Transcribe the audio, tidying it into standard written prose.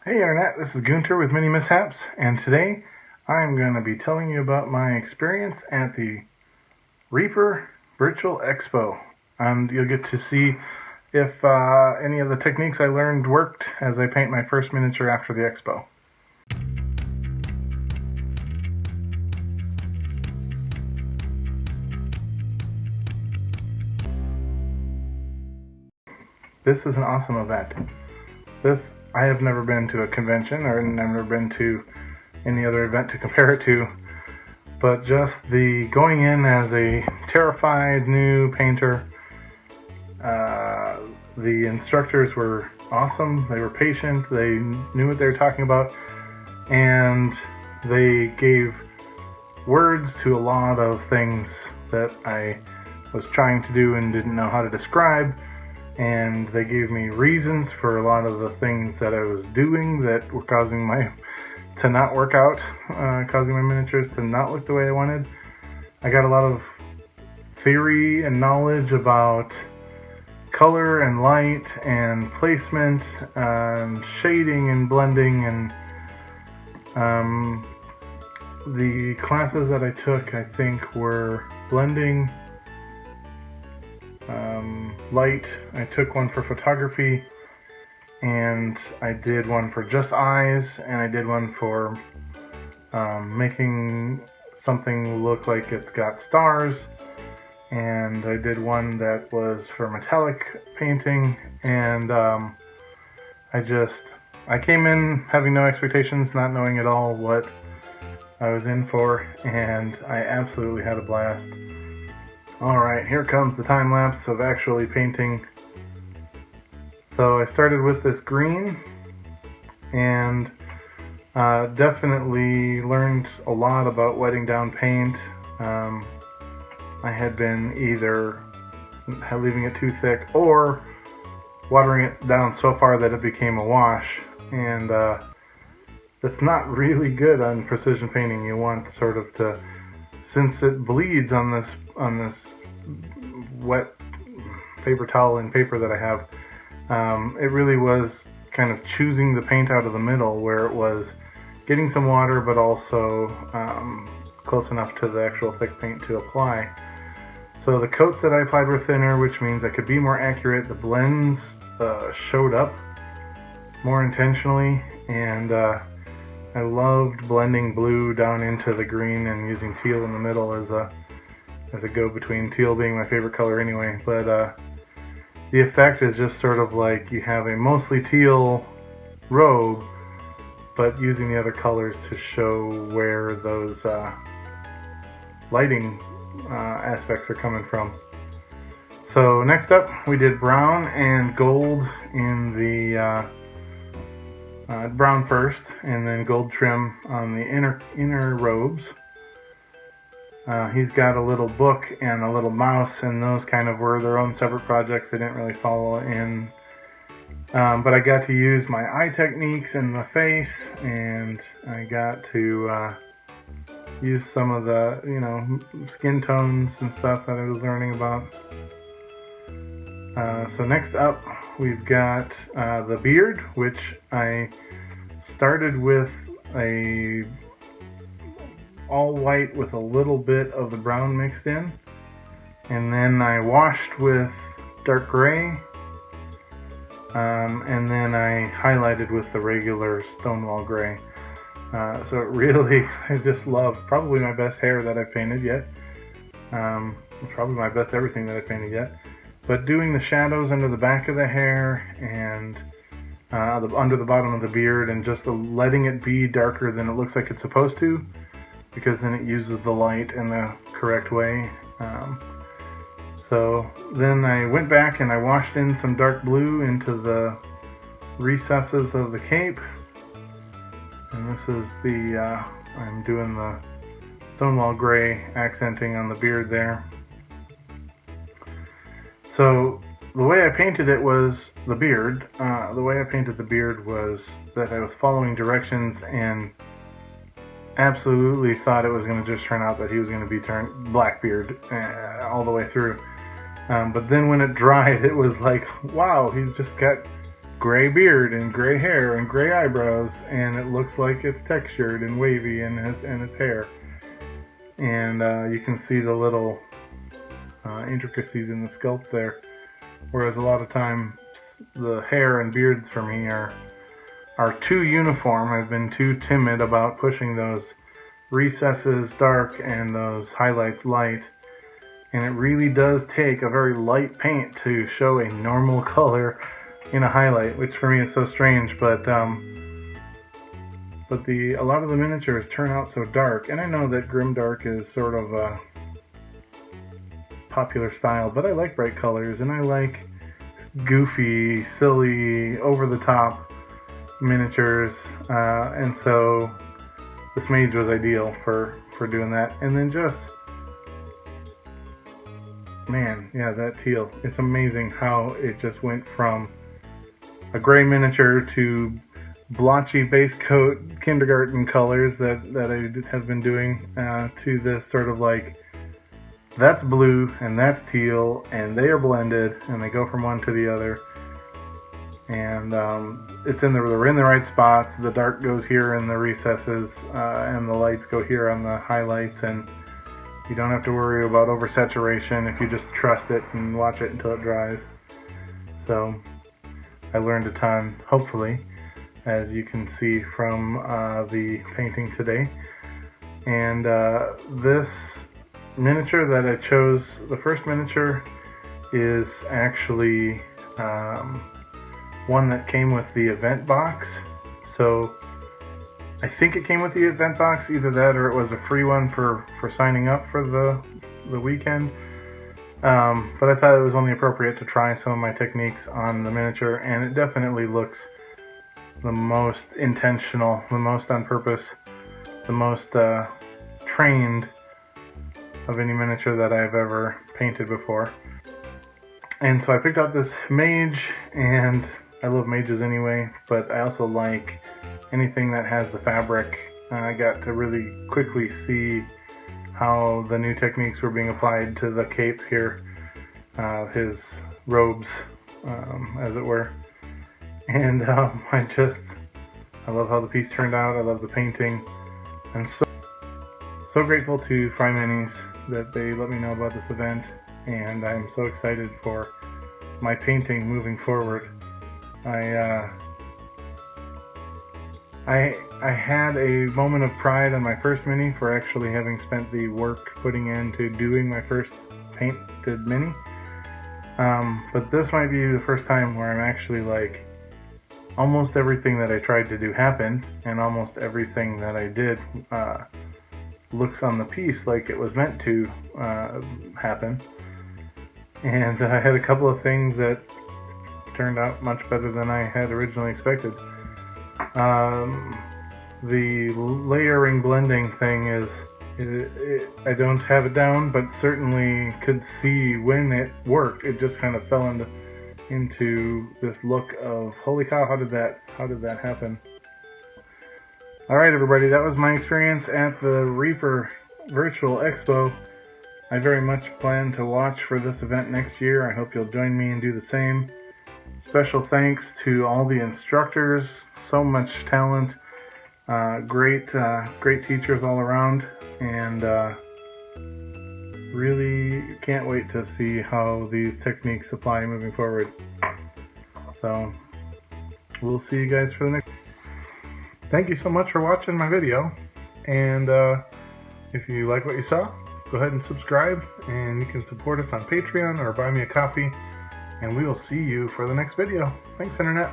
Hey Internet, this is Gunter with MiniMishaps, and today I'm going to be telling you about my experience at the Reaper Virtual Expo. And you'll get to see if any of the techniques I learned worked as I paint my first miniature after the expo. This is an awesome event. I have never been to a convention or never been to any other event to compare it to, but just the going in as a terrified new painter. The instructors were awesome. They were patient. They knew what they were talking about, and they gave words to a lot of things that I was trying to do and didn't know how to describe. And they gave me reasons for a lot of the things that I was doing that were causing to not work out, causing my miniatures to not look the way I wanted. I got a lot of theory and knowledge about color and light and placement and shading and blending, and the classes that I took, I think, were blending, light. I took one for photography, and I did one for just eyes, and I did one for making something look like it's got stars, and I did one that was for metallic painting. And I came in having no expectations, not knowing at all what I was in for, and I absolutely had a blast. Alright, here comes the time lapse of actually painting. So I started with this green, and definitely learned a lot about wetting down paint. I had been either leaving it too thick or watering it down so far that it became a wash, and that's not really good on precision painting. You want sort of to, since it bleeds on this wet paper towel and paper that I have, it really was kind of choosing the paint out of the middle, where it was getting some water but also close enough to the actual thick paint to apply. So the coats that I applied were thinner, which means I could be more accurate. The blends showed up more intentionally, and I loved blending blue down into the green and using teal in the middle as a go-between, teal being my favorite color anyway. But the effect is just sort of like you have a mostly teal robe, but using the other colors to show where those lighting aspects are coming from. So next up, we did brown and gold in the brown first, and then gold trim on the inner robes. He's got a little book and a little mouse, and those kind of were their own separate projects. They didn't really follow in. But I got to use my eye techniques in the face, and I got to use some of the, skin tones and stuff that I was learning about. So next up, we've got the beard, which I started with a all white with a little bit of the brown mixed in, and then I washed with dark gray, and then I highlighted with the regular Stonewall gray. So it really, I just love, probably my best hair that I've painted yet, probably my best everything that I've painted yet, but doing the shadows under the back of the hair and under the bottom of the beard, and just letting it be darker than it looks like it's supposed to, because then it uses the light in the correct way. So then I went back and I washed in some dark blue into the recesses of the cape, and this is I'm doing the Stonewall gray accenting on the beard there. So the way I painted it was the beard. The way I painted the beard was that I was following directions and absolutely thought it was going to just turn out that he was going to be turned Blackbeard all the way through. But then when it dried, it was like, wow, he's just got gray beard and gray hair and gray eyebrows, and it looks like it's textured and wavy in his hair. And you can see the little intricacies in the sculpt there. Whereas a lot of times the hair and beards for me are too uniform. I've been too timid about pushing those recesses dark and those highlights light. And it really does take a very light paint to show a normal color in a highlight, which for me is so strange. But a lot of the miniatures turn out so dark, and I know that grimdark is sort of a popular style, but I like bright colors, and I like goofy, silly, over-the-top miniatures, and so this mage was ideal for doing that. And then just, man, yeah, that teal. It's amazing how it just went from a gray miniature to blotchy base coat kindergarten colors that I have been doing to this sort of like, that's blue and that's teal and they are blended and they go from one to the other. And they're in the right spots. The dark goes here in the recesses and the lights go here on the highlights, and you don't have to worry about oversaturation if you just trust it and watch it until it dries. So I learned a ton, hopefully, as you can see from the painting today. And this miniature that I chose, the first miniature, is actually one that came with the event box. So I think it came with the event box, either that or it was a free one for signing up for the weekend. But I thought it was only appropriate to try some of my techniques on the miniature, and it definitely looks the most intentional, the most on purpose, the most trained of any miniature that I've ever painted before. And so I picked up this mage, and I love mages anyway, but I also like anything that has the fabric. I got to really quickly see how the new techniques were being applied to the cape here, his robes, as it were. And I love how the piece turned out. I love the painting. I'm so grateful to Fry Minis that they let me know about this event, and I'm so excited for my painting moving forward. I had a moment of pride on my first mini for actually having spent the work putting into doing my first painted mini. But this might be the first time where I'm actually like, almost everything that I tried to do happened, and almost everything that I did looks on the piece like it was meant to happen. And I had a couple of things that turned out much better than I had originally expected. The layering blending thing I don't have it down, but certainly could see when it worked. It just kind of fell into this look of, holy cow, how did that happen? Alright everybody, that was my experience at the Reaper Virtual Expo. I very much plan to watch for this event next year. I hope you'll join me and do the same. Special thanks to all the instructors, so much talent, great teachers all around, and really can't wait to see how these techniques apply moving forward. So we'll see you guys for the next. Thank you so much for watching my video, and if you like what you saw, go ahead and subscribe, and you can support us on Patreon or buy me a coffee, and we will see you for the next video. Thanks, Internet.